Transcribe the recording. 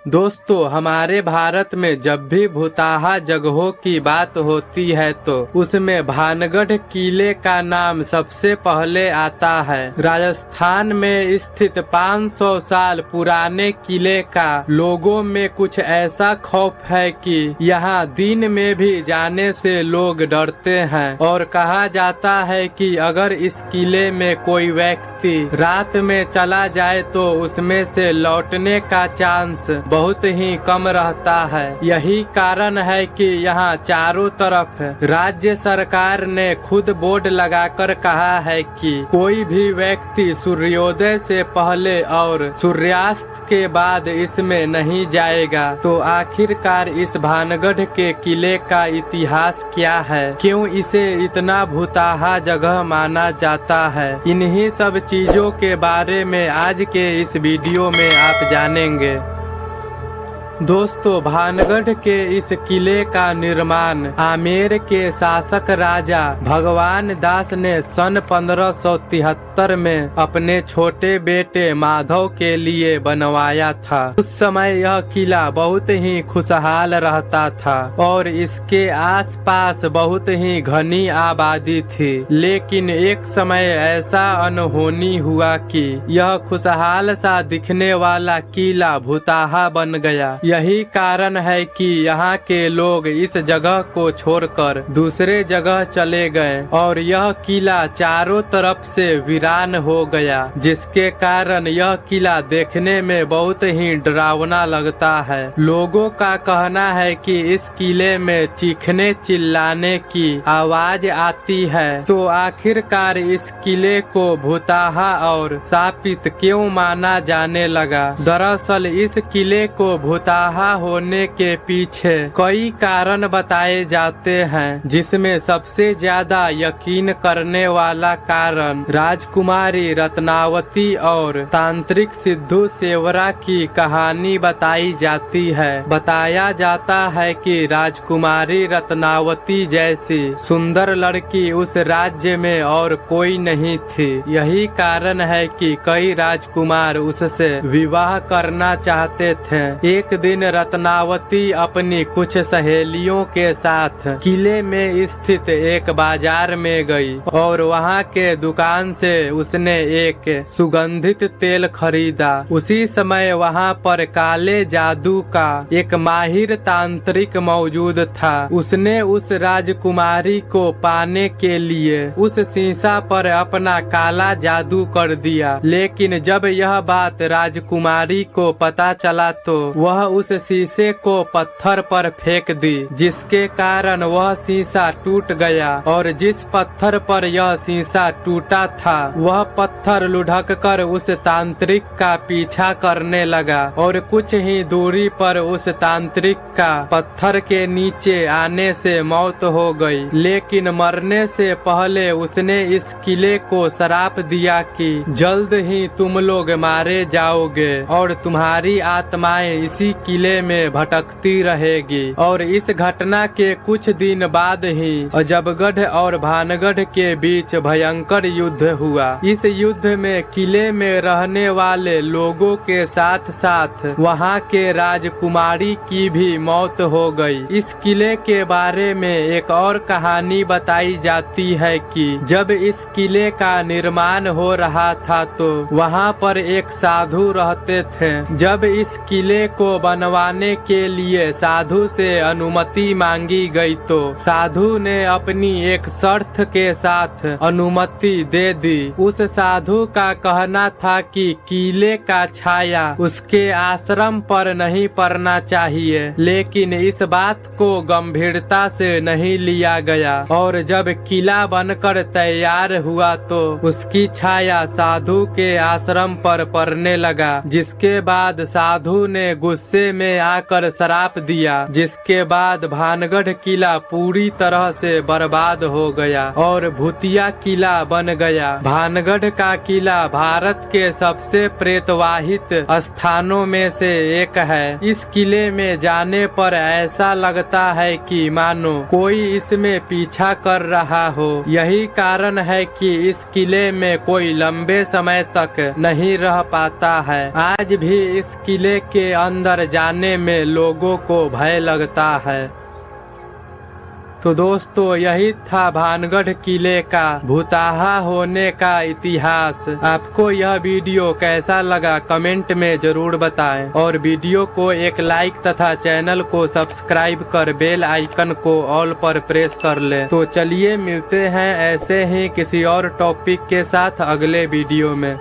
दोस्तों, हमारे भारत में जब भी भुताहा जगहों की बात होती है तो उसमें भानगढ़ किले का नाम सबसे पहले आता है। राजस्थान में स्थित 500 साल पुराने किले का लोगों में कुछ ऐसा खौफ है कि यहाँ दिन में भी जाने से लोग डरते हैं और कहा जाता है कि अगर इस किले में कोई व्यक्ति रात में चला जाए तो उसमें से लौटने का चांस बहुत ही कम रहता है। यही कारण है कि यहाँ चारों तरफ राज्य सरकार ने खुद बोर्ड लगाकर कहा है कि कोई भी व्यक्ति सूर्योदय से पहले और सूर्यास्त के बाद इसमें नहीं जाएगा। तो आखिरकार इस भानगढ़ के किले का इतिहास क्या है, क्यों इसे इतना भुताहा जगह माना जाता है, इन्हीं सब चीजों के बारे में आज के इस वीडियो में आप जानेंगे। दोस्तों, भानगढ़ के इस किले का निर्माण आमेर के शासक राजा भगवान दास ने सन 1573 में अपने छोटे बेटे माधव के लिए बनवाया था। उस समय यह किला बहुत ही खुशहाल रहता था और इसके आसपास बहुत ही घनी आबादी थी। लेकिन एक समय ऐसा अनहोनी हुआ कि यह खुशहाल सा दिखने वाला किला भुताहा बन गया। यही कारण है कि यहाँ के लोग इस जगह को छोड़कर दूसरे जगह चले गए और यह किला चारों तरफ से वीरान हो गया, जिसके कारण यह किला देखने में बहुत ही डरावना लगता है। लोगों का कहना है कि इस किले में चीखने चिल्लाने की आवाज आती है। तो आखिरकार इस किले को भुताहा और शापित क्यों माना जाने लगा? दरअसल इस किले को भुताहा होने के पीछे कई कारण बताए जाते हैं, जिसमें सबसे ज्यादा यकीन करने वाला कारण राजकुमारी रत्नावती और तांत्रिक सिद्धू सेवरा की कहानी बताई जाती है। बताया जाता है कि राजकुमारी रत्नावती जैसी सुंदर लड़की उस राज्य में और कोई नहीं थी। यही कारण है कि कई राजकुमार उससे विवाह करना चाहते थे। एक दिन रत्नावती अपनी कुछ सहेलियों के साथ किले में स्थित एक बाजार में गई और वहां के दुकान से उसने एक सुगंधित तेल खरीदा। उसी समय वहां पर काले जादू का एक माहिर तांत्रिक मौजूद था। उसने उस राजकुमारी को पाने के लिए उस शीशा पर अपना काला जादू कर दिया। लेकिन जब यह बात राजकुमारी को पता चला तो वह उस शीशे को पत्थर पर फेंक दी, जिसके कारण वह शीशा टूट गया और जिस पत्थर पर यह शीशा टूटा था वह पत्थर लुढ़क कर उस तांत्रिक का पीछा करने लगा और कुछ ही दूरी पर उस तांत्रिक का पत्थर के नीचे आने से मौत हो गई। लेकिन मरने से पहले उसने इस किले को श्राप दिया कि जल्द ही तुम लोग मारे जाओगे और तुम्हारी आत्माएं इसी किले में भटकती रहेगी। और इस घटना के कुछ दिन बाद ही अजबगढ़ और भानगढ़ के बीच भयंकर युद्ध हुआ। इस युद्ध में किले में रहने वाले लोगों के साथ साथ वहां के राजकुमारी की भी मौत हो गई। इस किले के बारे में एक और कहानी बताई जाती है कि जब इस किले का निर्माण हो रहा था तो वहां पर एक साधु रहते थे। जब इस किले को बनवाने के लिए साधु से अनुमति मांगी गई तो साधु ने अपनी एक शर्त के साथ अनुमति दे दी। उस साधु का कहना था कि किले का छाया उसके आश्रम पर नहीं पड़ना चाहिए, लेकिन इस बात को गंभीरता से नहीं लिया गया और जब किला बनकर तैयार हुआ तो उसकी छाया साधु के आश्रम पर पड़ने लगा, जिसके बाद साधु ने गुस्से में आकर श्राप दिया, जिसके बाद भानगढ़ किला पूरी तरह से बर्बाद हो गया और भूतिया किला बन गया। भानगढ़ का किला भारत के सबसे प्रेतवाहित स्थानों में से एक है। इस किले में जाने पर ऐसा लगता है कि मानो कोई इसमें पीछा कर रहा हो। यही कारण है कि इस किले में कोई लंबे समय तक नहीं रह पाता है। आज भी इस किले के अंदर जाने में लोगों को भय लगता है। तो दोस्तों यही था भानगढ़ किले का भूताहा होने का इतिहास। आपको यह वीडियो कैसा लगा कमेंट में जरूर बताएं और वीडियो को एक लाइक तथा चैनल को सब्सक्राइब कर बेल आइकन को ऑल पर प्रेस कर ले। तो चलिए मिलते हैं ऐसे ही किसी और टॉपिक के साथ अगले वीडियो में।